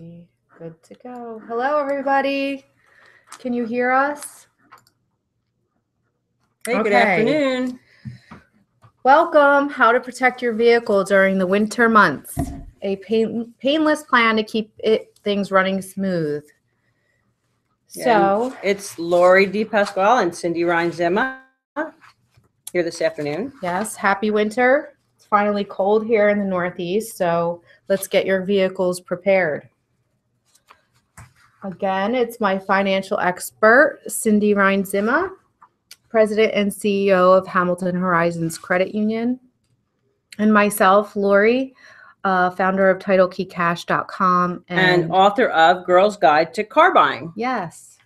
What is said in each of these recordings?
Good to go. Hello, everybody. Can you hear us? Hey, Good afternoon. Welcome. How to protect your vehicle during the winter months. A painless plan to keep things running smooth. So it's Lori D. Pasquale and Cindy Rein-Zima here this afternoon. Yes, happy winter. It's finally cold here in the Northeast, so let's get your vehicles prepared. Again, it's my financial expert, Cindy Rein-Zima, President and CEO of Hamilton Horizons Credit Union, and myself, Lori, founder of TitleKeyCash.com and author of Girl's Guide to Car Buying. Yes,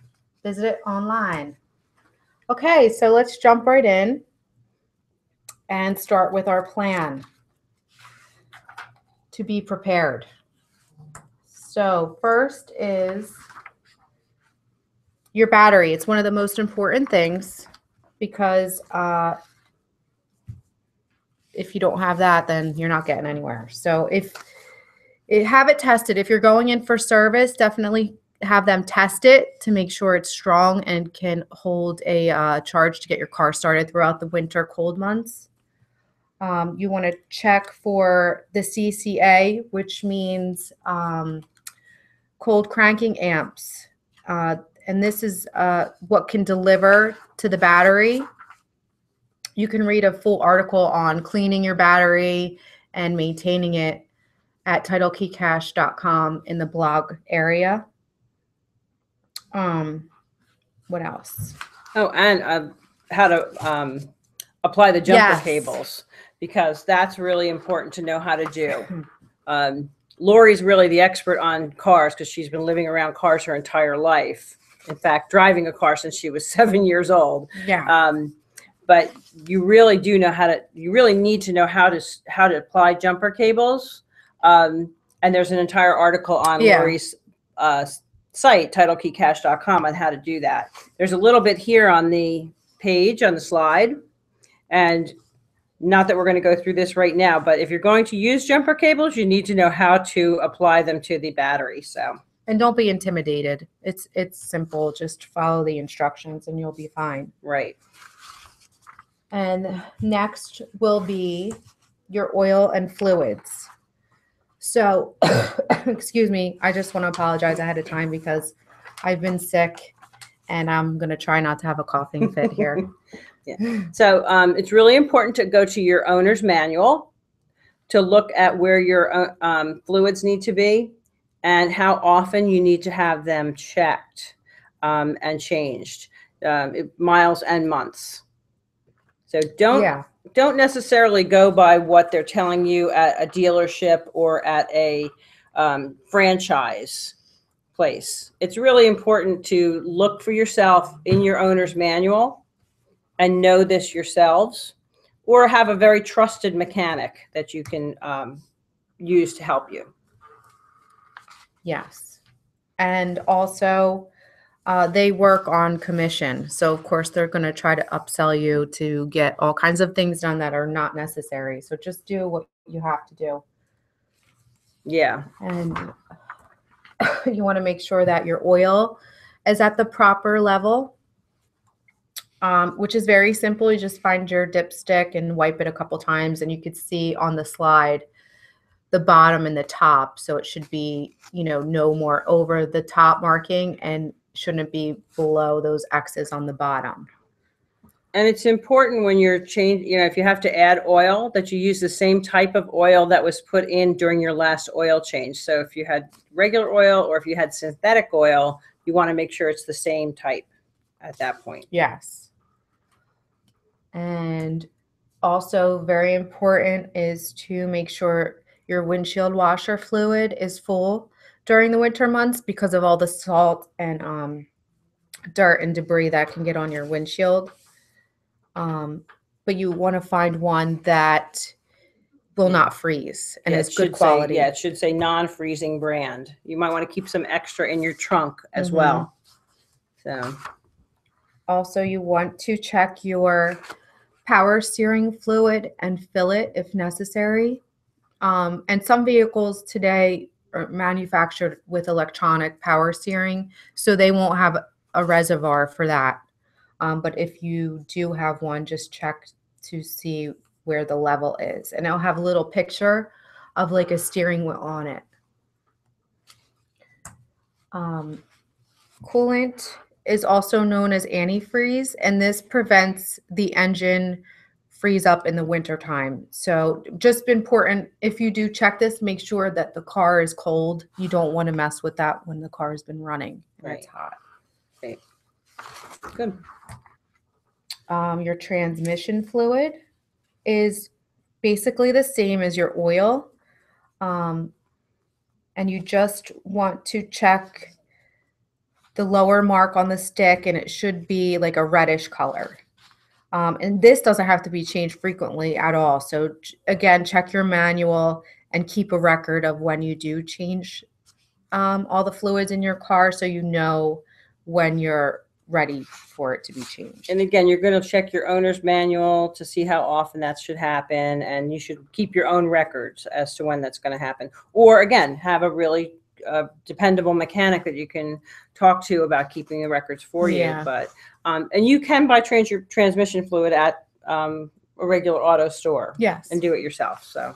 visit it online. Okay, so let's jump right in and start with our plan to be prepared. So first is your battery. It's one of the most important things because if you don't have that, then you're not getting anywhere. So have it tested. If you're going in for service, definitely have them test it to make sure it's strong and can hold a charge to get your car started throughout the winter cold months. You want to check for the CCA, which means cold cranking amps. And this is what can deliver to the battery. You can read a full article on cleaning your battery and maintaining it at TitleKeyCash.com in the blog area. What else? Oh, and how to apply the jumper cables, because that's really important to know how to do. Lori's really the expert on cars because she's been living around cars her entire life. In fact, driving a car since she was 7 years old. Yeah. But you really do know you really need to know how to apply jumper cables. And there's an entire article on Lori's site, TitleKeyCash.com, on how to do that. There's a little bit here on the page, on the slide. And not that we're going to go through this right now, but if you're going to use jumper cables, you need to know how to apply them to the battery. And don't be intimidated. It's simple. Just follow the instructions and you'll be fine. Right. And next will be your oil and fluids. So, excuse me, I just want to apologize ahead of time because I've been sick and I'm going to try not to have a coughing fit here. Yeah. So it's really important to go to your owner's manual to look at where your fluids need to be and how often you need to have them checked and changed, miles and months. So don't necessarily go by what they're telling you at a dealership or at a franchise place. It's really important to look for yourself in your owner's manual and know this yourselves, or have a very trusted mechanic that you can use to help you. Yes. And also, they work on commission. So, of course, they're going to try to upsell you to get all kinds of things done that are not necessary. So just do what you have to do. Yeah. And you want to make sure that your oil is at the proper level, which is very simple. You just find your dipstick and wipe it a couple times, and you could see on the slide the bottom and the top. So it should be, no more over the top marking and shouldn't be below those X's on the bottom. And it's important when you're if you have to add oil, that you use the same type of oil that was put in during your last oil change. So if you had regular oil or if you had synthetic oil, you want to make sure it's the same type at that point. Yes. And also very important is to make sure your windshield washer fluid is full during the winter months because of all the salt and dirt and debris that can get on your windshield. But you want to find one that will not freeze and is good quality. It should say non-freezing brand. You might want to keep some extra in your trunk as well. So, also you want to check your power steering fluid and fill it if necessary. And some vehicles today are manufactured with electronic power steering, so they won't have a reservoir for that. But if you do have one, just check to see where the level is. And it'll have a little picture of like a steering wheel on it. Coolant is also known as antifreeze, and this prevents the engine freeze up in the winter time. So just important, if you do check this, make sure that the car is cold. You don't want to mess with that when the car has been running and it's hot. Right. Good. Your transmission fluid is basically the same as your oil. And you just want to check the lower mark on the stick, and it should be like a reddish color. And this doesn't have to be changed frequently at all. So again, check your manual and keep a record of when you do change all the fluids in your car, so you know when you're ready for it to be changed. And again, you're going to check your owner's manual to see how often that should happen, and you should keep your own records as to when that's going to happen. Or again, have a really dependable mechanic that you can talk to about keeping the records for you. But and you can buy your transmission fluid at a regular auto store. Yes. And do it yourself. So.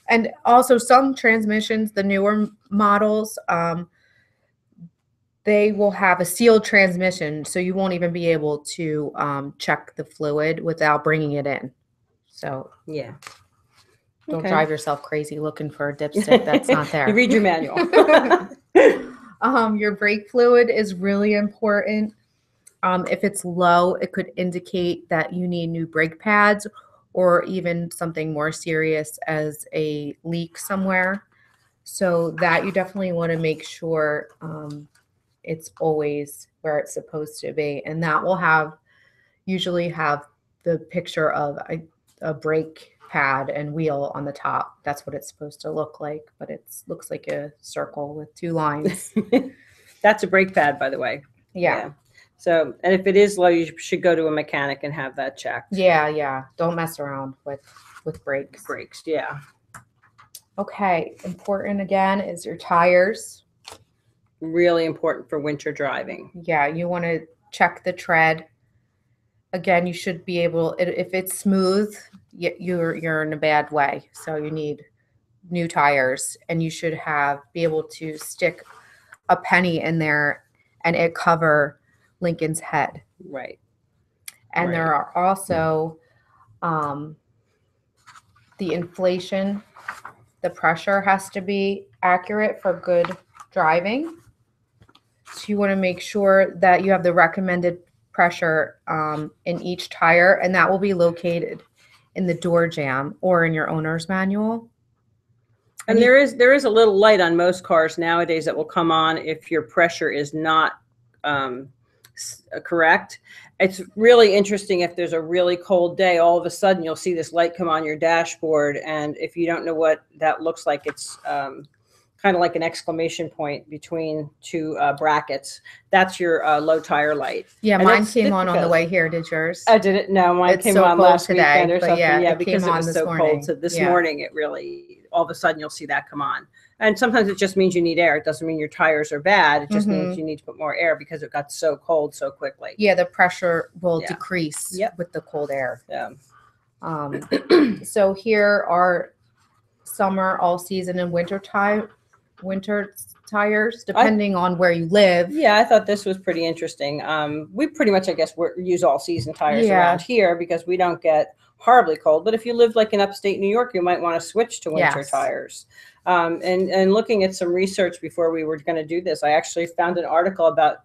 And also some transmissions, the newer models, they will have a sealed transmission, so you won't even be able to check the fluid without bringing it in. So yeah, don't drive yourself crazy looking for a dipstick that's not there. You read your manual. Your brake fluid is really important. If it's low, it could indicate that you need new brake pads, or even something more serious as a leak somewhere. So that you definitely want to make sure it's always where it's supposed to be. And that will usually have the picture of a brake pad and wheel on the top. That's what it's supposed to look like, but it looks like a circle with two lines. That's a brake pad, by the way. Yeah. So, and if it is low, you should go to a mechanic and have that checked. Yeah. Don't mess around with brakes. Yeah. Okay. Important again is your tires. Really important for winter driving. Yeah, you want to check the tread. Again, you should be able, if it's smooth, you're in a bad way. So you need new tires, and you should be able to stick a penny in there and it cover Lincoln's head. Right. And there are also the inflation, the pressure has to be accurate for good driving. So you want to make sure that you have the recommended pressure in each tire, and that will be located in the door jamb or in your owner's manual. And there is a little light on most cars nowadays that will come on if your pressure is not correct. It's really interesting if there's a really cold day, all of a sudden you'll see this light come on your dashboard, and if you don't know what that looks like, it's kind of like an exclamation point between two brackets. That's your low tire light. Yeah, and mine came on the way here. Did yours? I didn't know. Mine came on last weekend or something. Yeah, because it was so cold. So this morning, it really, all of a sudden, you'll see that come on. And sometimes it just means you need air. It doesn't mean your tires are bad. It just means you need to put more air because it got so cold so quickly. Yeah, the pressure will decrease with the cold air. Yeah. So here are summer, all season, and winter tires, depending on where you live. Yeah, I thought this was pretty interesting. We pretty much, I guess, use all season tires around here because we don't get horribly cold. But if you live like in upstate New York, you might want to switch to winter tires. And looking at some research before we were going to do this, I actually found an article about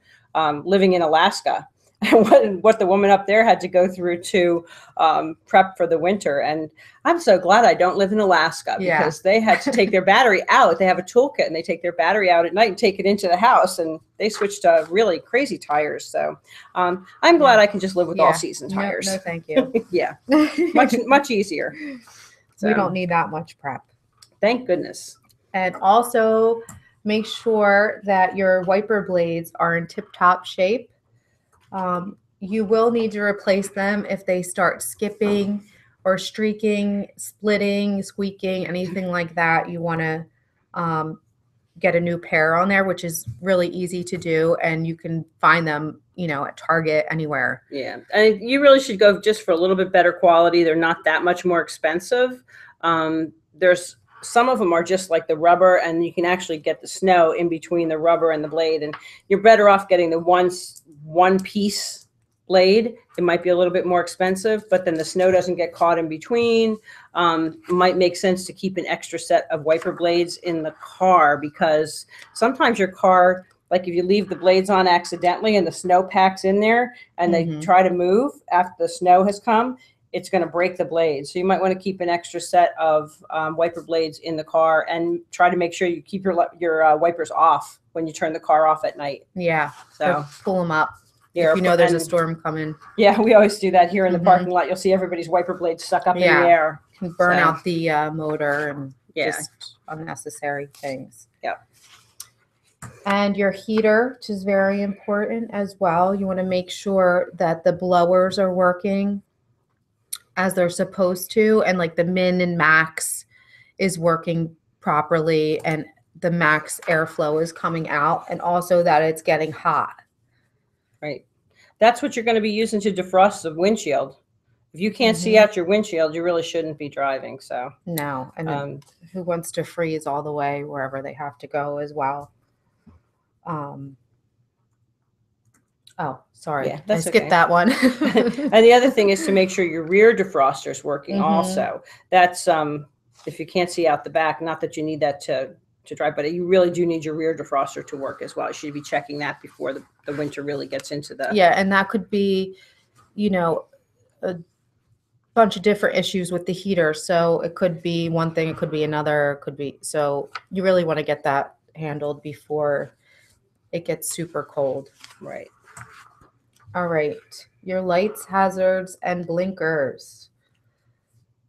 living in Alaska and what the woman up there had to go through to prep for the winter. And I'm so glad I don't live in Alaska because they had to take their battery out. They have a toolkit and they take their battery out at night and take it into the house, and they switched to really crazy tires. So I'm glad I can just live with all season tires. No, thank you. Yeah, much easier. So, we don't need that much prep. Thank goodness. And also make sure that your wiper blades are in tip-top shape. You will need to replace them if they start skipping or streaking, splitting, squeaking, anything like that. You want to get a new pair on there, which is really easy to do. And you can find them, you know, at Target, anywhere. Yeah. And you really should go just for a little bit better quality. They're not that much more expensive. There's some of them are just like the rubber, and you can actually get the snow in between the rubber and the blade. And you're better off getting the one piece blade. It might be a little bit more expensive, but then the snow doesn't get caught in between. Might make sense to keep an extra set of wiper blades in the car, because sometimes your car, like if you leave the blades on accidentally and the snow packs in there and they try to move after the snow has come, it's going to break the blades. So you might want to keep an extra set of wiper blades in the car, and try to make sure you keep your wipers off when you turn the car off at night. Yeah. So pull them up. Yeah, if you know there's a storm coming. Yeah, we always do that here in the parking lot. You'll see everybody's wiper blades stuck up in the air. Can burn out the motor and just unnecessary things. Yeah. And your heater, which is very important as well. You want to make sure that the blowers are working as they're supposed to, and like the min and max is working properly, and the max airflow is coming out, and also that it's getting hot. Right. That's what you're going to be using to defrost the windshield. If you can't see out your windshield, you really shouldn't be driving. So no. And who wants to freeze all the way wherever they have to go as well? Oh, sorry. Yeah, I skipped that one. And the other thing is to make sure your rear defroster is working also. That's if you can't see out the back, not that you need that to drive, but you really do need your rear defroster to work as well. You should be checking that before the winter really gets into the... Yeah, and that could be, you know, a bunch of different issues with the heater. So it could be one thing, it could be another, it could be... So you really want to get that handled before it gets super cold. Right. All right. Your lights, hazards, and blinkers.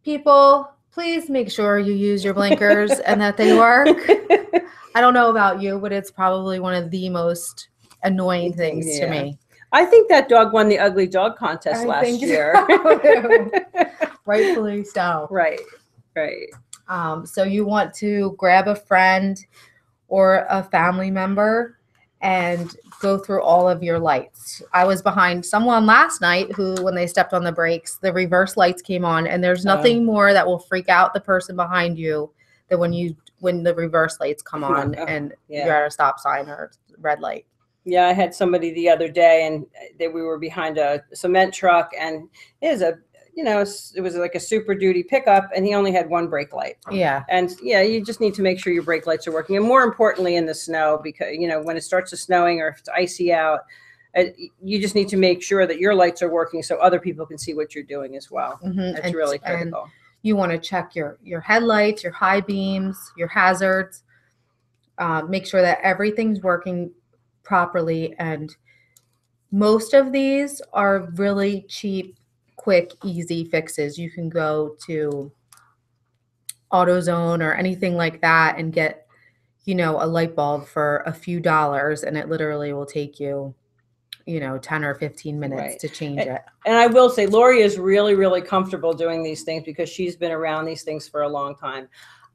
People, please make sure you use your blinkers and that they work. I don't know about you, but it's probably one of the most annoying things to me. I think that dog won the ugly dog contest last year. So. Rightfully so. Right, right. So you want to grab a friend or a family member and go through all of your lights. I was behind someone last night who, when they stepped on the brakes, the reverse lights came on, and there's nothing more that will freak out the person behind you than when the reverse lights come on and you're at a stop sign or red light. Yeah, I had somebody the other day, and we were behind a cement truck, and it was like a Super Duty pickup, and he only had one brake light. Yeah. And you just need to make sure your brake lights are working. And more importantly, in the snow, because, when it starts to snowing or if it's icy out, you just need to make sure that your lights are working so other people can see what you're doing as well. That's really critical. And you want to check your headlights, your high beams, your hazards. Make sure that everything's working properly. And most of these are really cheap, quick, easy fixes. You can go to AutoZone or anything like that and get, a light bulb for a few dollars, and it literally will take you, 10 or 15 minutes to change it. And I will say, Lori is really, really comfortable doing these things because she's been around these things for a long time.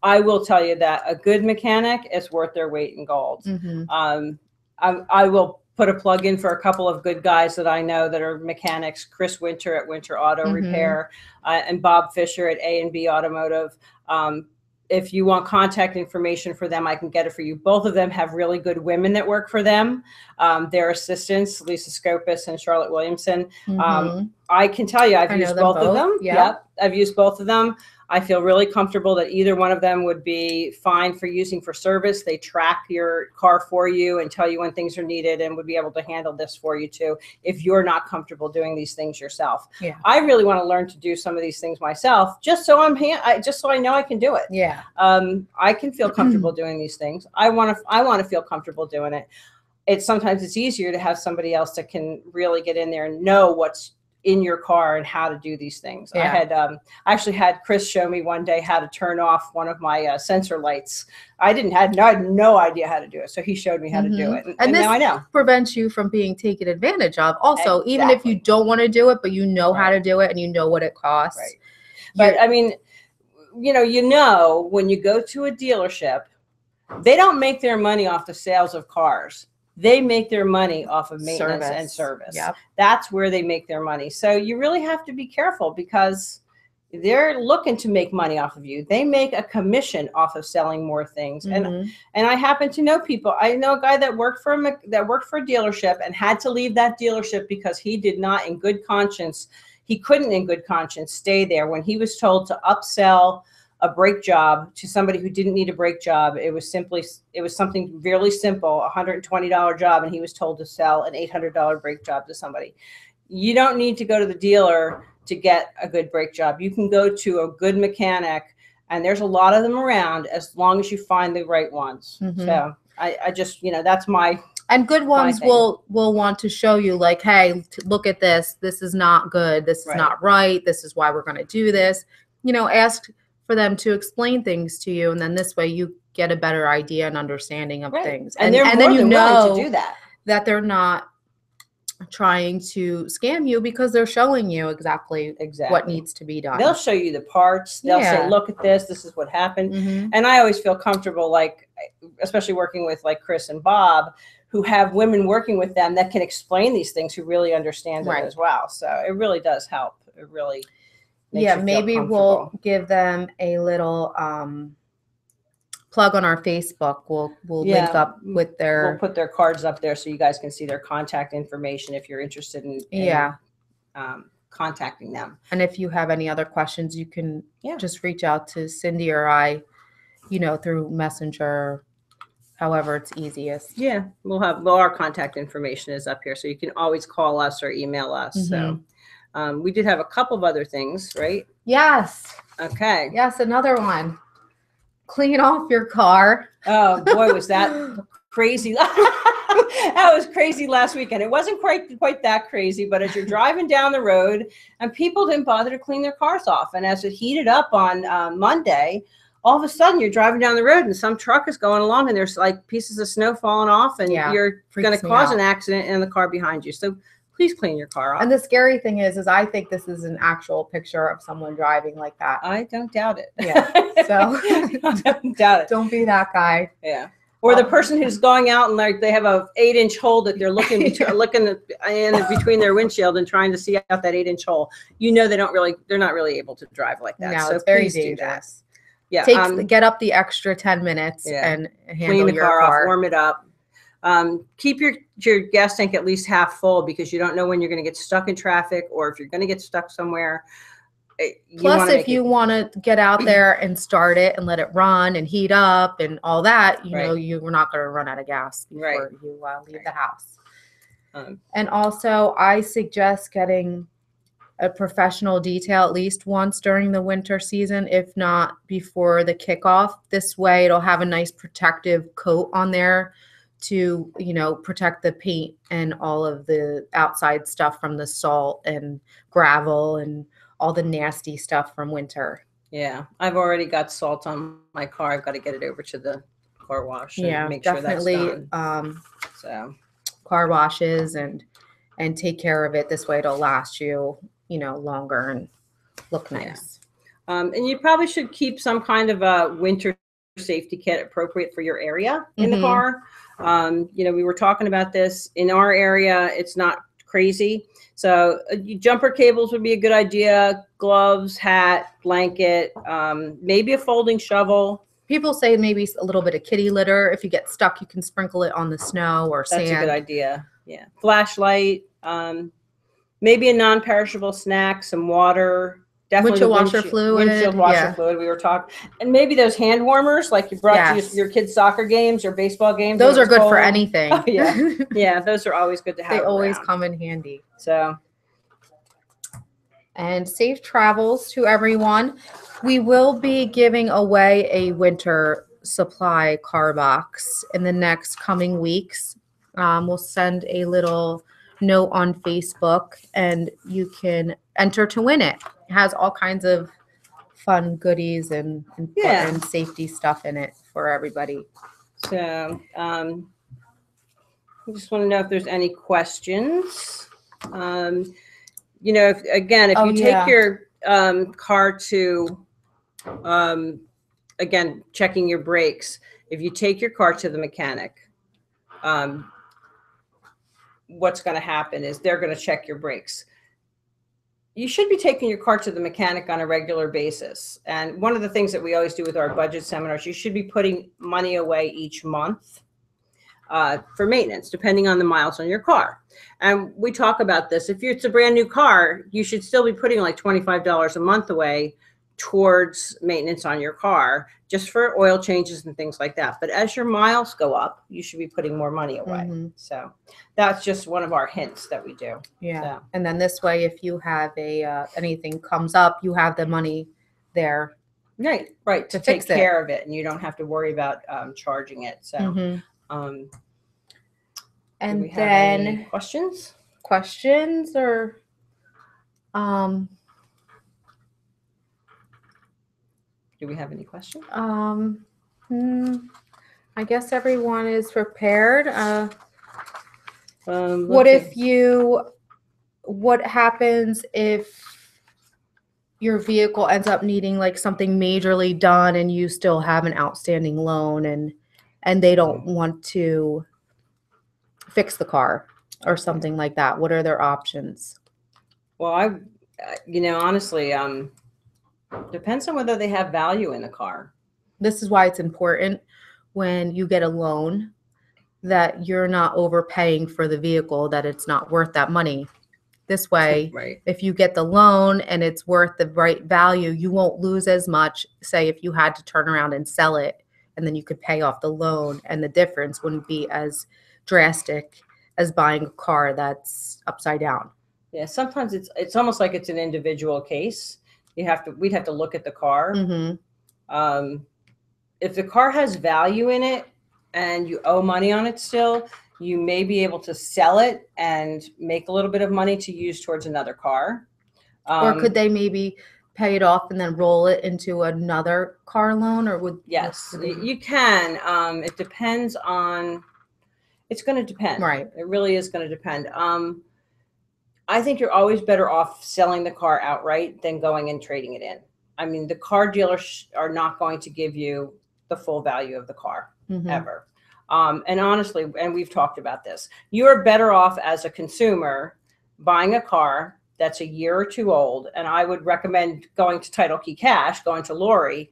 I will tell you that a good mechanic is worth their weight in gold. I will put a plug in for a couple of good guys that I know that are mechanics: Chris Winter at Winter Auto Repair and Bob Fisher at A&B Automotive. If you want contact information for them, I can get it for you. Both of them have really good women that work for them. Their assistants, Lisa Scopus and Charlotte Williamson. I can tell you, I've used both of them. Yep, I've used both of them. I feel really comfortable that either one of them would be fine for using for service. They track your car for you and tell you when things are needed, and would be able to handle this for you too if you're not comfortable doing these things yourself. Yeah. I really want to learn to do some of these things myself, just so I know I can do it. Yeah. I can feel comfortable doing these things. I want to feel comfortable doing it. Sometimes it's easier to have somebody else that can really get in there and know what's in your car and how to do these things. I actually had Chris show me one day how to turn off one of my sensor lights. I had no idea how to do it. So he showed me how to do it. And this now I know. Prevents you from being taken advantage of. Also, even if you don't want to do it, but you know how to do it and you know what it costs. Right. But I mean, when you go to a dealership They don't make their money off the sales of cars. They make their money off of maintenance and service. Yep. That's where they make their money. So you really have to be careful because they're looking to make money off of you. They make a commission off of selling more things. And I happen to know people. I know a guy that worked for a dealership and had to leave that dealership because he did not, in good conscience, he couldn't in good conscience stay there when he was told to upsell a brake job to somebody who didn't need a brake job. It was something really simple, $120 job, and he was told to sell an $800 brake job to somebody. You don't need to go to the dealer to get a good brake job. You can go to a good mechanic, and there's a lot of them around as long as you find the right ones. So I just, that's my. And good ones will want to show you like, hey, look at this. This is not good. This is not right. This is why we're going to do this. Ask for them to explain things to you, and then this way you get a better idea and understanding of things. And then you know to do that they're not trying to scam you because they're showing you exactly what needs to be done. They'll show you the parts. They'll say, look at this. This is what happened. And I always feel comfortable, like, especially working with like Chris and Bob, who have women working with them that can explain these things, who really understand it as well. So it really does help. It really maybe we'll give them a little plug on our Facebook. We'll link up with we'll put their cards up there so you guys can see their contact information if you're interested in contacting them. And if you have any other questions, you can just reach out to Cindy or I, through Messenger, however it's easiest. Yeah, our contact information is up here, so you can always call us or email us. So we did have a couple of other things, right? Yes. Okay. Yes, another one. Clean off your car. Oh boy, was that crazy. That was crazy last weekend. It wasn't quite that crazy, but as you're driving down the road and people didn't bother to clean their cars off. And as it heated up on Monday, all of a sudden you're driving down the road and some truck is going along and there's like pieces of snow falling off and you're going to cause an accident in the car behind you. So please clean your car off. And the scary thing is I think this is an actual picture of someone driving like that. I don't doubt it. Yeah. So don't doubt it. Don't be that guy. Yeah. Or the person who's going out and like they have a 8-inch hole that they're looking in between their windshield and trying to see out that 8-inch hole. They're not really able to drive like that. No, so it's very dangerous. Yeah. Get up the extra 10 minutes and handle clean the your car off, warm it up. Keep your gas tank at least half full because you don't know when you're going to get stuck in traffic or if you're going to get stuck somewhere. Plus, if you want to get out there and start it and let it run and heat up and all that, you were not going to run out of gas before you leave the house. And also, I suggest getting a professional detail at least once during the winter season, if not before the kickoff. This way, it'll have a nice protective coat on there to, protect the paint and all of the outside stuff from the salt and gravel and all the nasty stuff from winter. Yeah, I've already got salt on my car. I've got to get it over to the car wash and make sure that's done. So car washes and take care of it. This way it'll last you, longer and look nice. Yeah. And you probably should keep some kind of a winter safety kit appropriate for your area in the car. We were talking about this in our area. It's not crazy. So jumper cables would be a good idea. Gloves, hat, blanket, maybe a folding shovel. People say maybe a little bit of kitty litter. If you get stuck, you can sprinkle it on the snow or sand. That's a good idea. Yeah. Flashlight, maybe a non-perishable snack, some water. Definitely windshield washer fluid. We were talking, and maybe those hand warmers, like you brought to your kids' soccer games or baseball games. Those are good for anything. Oh, yeah, those are always good to have. They always come in handy. So, and safe travels to everyone. We will be giving away a winter supply car box in the next coming weeks. We'll send a little note on Facebook, and you can enter to win it. It has all kinds of fun goodies and safety stuff in it for everybody. So I just want to know if there's any questions. If you take your car to a again, checking your brakes. If you take your car to the mechanic, what's going to happen is they're going to check your brakes. You should be taking your car to the mechanic on a regular basis. And one of the things that we always do with our budget seminars, you should be putting money away each month for maintenance, depending on the miles on your car. And we talk about this. If it's a brand new car, you should still be putting like $25 a month away towards maintenance on your car, just for oil changes and things like that. But as your miles go up, you should be putting more money away. So that's just one of our hints that we do. Yeah. So. And then this way, if you have anything comes up, you have the money there. Right. To take care of it, and you don't have to worry about charging it. So, and do we have then any questions or, do we have any questions? I guess everyone is prepared. What happens if your vehicle ends up needing like something majorly done and you still have an outstanding loan and they don't want to fix the car or something like that? What are their options? Well, honestly, depends on whether they have value in the car. This is why it's important when you get a loan that you're not overpaying for the vehicle, that it's not worth that money. This way, if you get the loan and it's worth the right value, you won't lose as much. Say if you had to turn around and sell it, and then you could pay off the loan, and the difference wouldn't be as drastic as buying a car that's upside down. Yeah, sometimes it's almost like it's an individual case. We'd have to look at the car. If the car has value in it and you owe money on it still, you may be able to sell it and make a little bit of money to use towards another car. Or could they maybe pay it off and then roll it into another car loan? Or Yes, you can. It depends on. It's going to depend. Right. It really is going to depend. I think you're always better off selling the car outright than going and trading it in. I mean, the car dealers are not going to give you the full value of the car ever. And honestly, and we've talked about this, you are better off as a consumer buying a car that's a year or two old. And I would recommend going to Title Key Cash, going to Lori,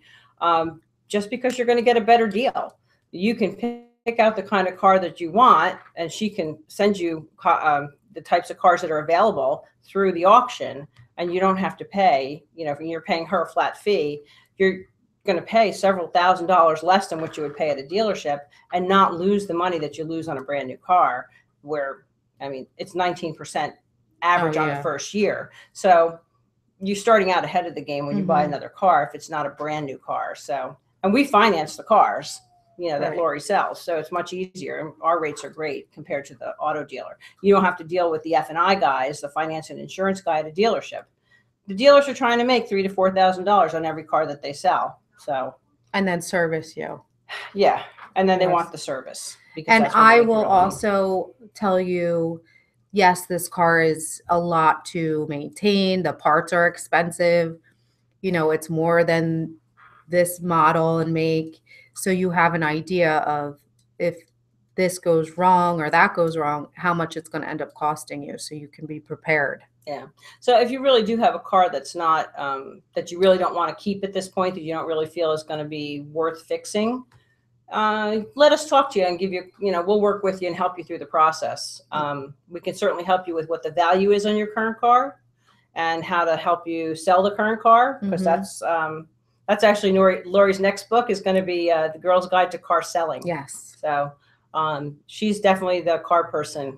just because you're going to get a better deal. You can pick out the kind of car that you want, and she can send you the types of cars that are available through the auction, and you don't have to pay, if you're paying her a flat fee, you're going to pay several $1,000s less than what you would pay at a dealership and not lose the money that you lose on a brand new car, where, it's 19% average on the first year. So you're starting out ahead of the game when you buy another car, if it's not a brand new car. So, and we finance the cars, that Lori sells. So it's much easier. Our rates are great compared to the auto dealer. You don't have to deal with the F&I guys, the finance and insurance guy at a dealership. The dealers are trying to make $3,000 to $4,000 on every car that they sell. So, and then service you. Yeah. And then they want the service. And I will also tell you, yes, this car is a lot to maintain. The parts are expensive. It's more than this model and make. So you have an idea of if this goes wrong or that goes wrong, how much it's going to end up costing you, so you can be prepared. Yeah. So if you really do have a car that's not, that you really don't want to keep at this point, that you don't really feel is going to be worth fixing, let us talk to you and give you, we'll work with you and help you through the process. We can certainly help you with what the value is on your current car and how to help you sell the current car, because that's actually Lori's next book is going to be The Girl's Guide to Car Selling. Yes. So she's definitely the car person.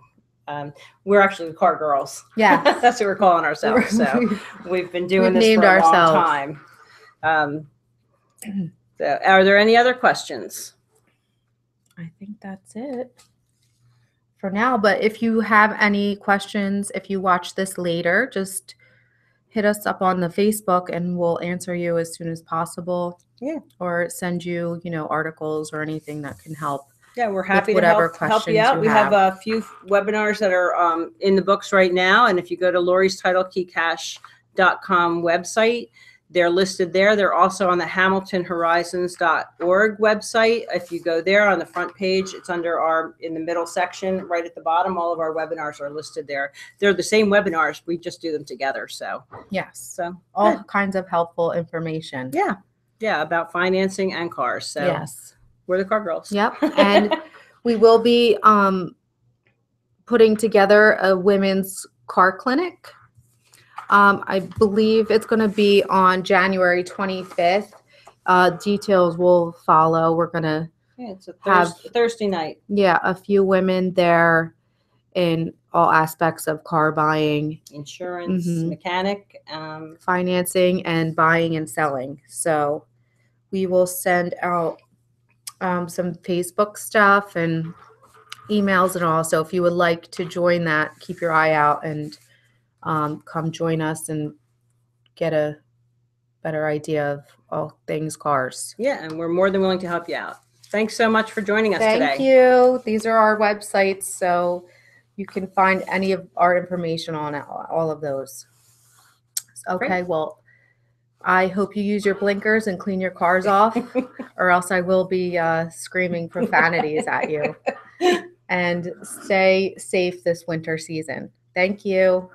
We're actually the car girls. Yeah. That's what we're calling ourselves. So we've been doing this for a long time. So are there any other questions? I think that's it for now. But if you have any questions, if you watch this later, just hit us up on the Facebook and we'll answer you as soon as possible. Yeah. Or send you, articles or anything that can help. Yeah, we're happy to help you out. We have a few webinars that are in the books right now. And if you go to Lori's TitleKeyCash.com website, They're listed there. They're also on the hamiltonhorizons.org website. If you go there on the front page, it's under in the middle section, right at the bottom, all of our webinars are listed there. They're the same webinars. We just do them together. So yes. So All good. kinds of helpful information. Yeah. Yeah. About financing and cars. So yes. We're the car girls. Yep. And we will be putting together a women's car clinic. I believe it's going to be on January 25th. Details will follow. We're going to it's a have Thursday night. Yeah, a few women there in all aspects of car buying, insurance, mechanic, financing, and buying and selling. So we will send out some Facebook stuff and emails and all. So if you would like to join that, keep your eye out and come join us and get a better idea of all things cars. Yeah, and we're more than willing to help you out. Thanks so much for joining us today. Thank you. These are our websites, so you can find any of our information on all of those. Okay, great. Well, I hope you use your blinkers and clean your cars off, or else I will be screaming profanities at you. And stay safe this winter season. Thank you.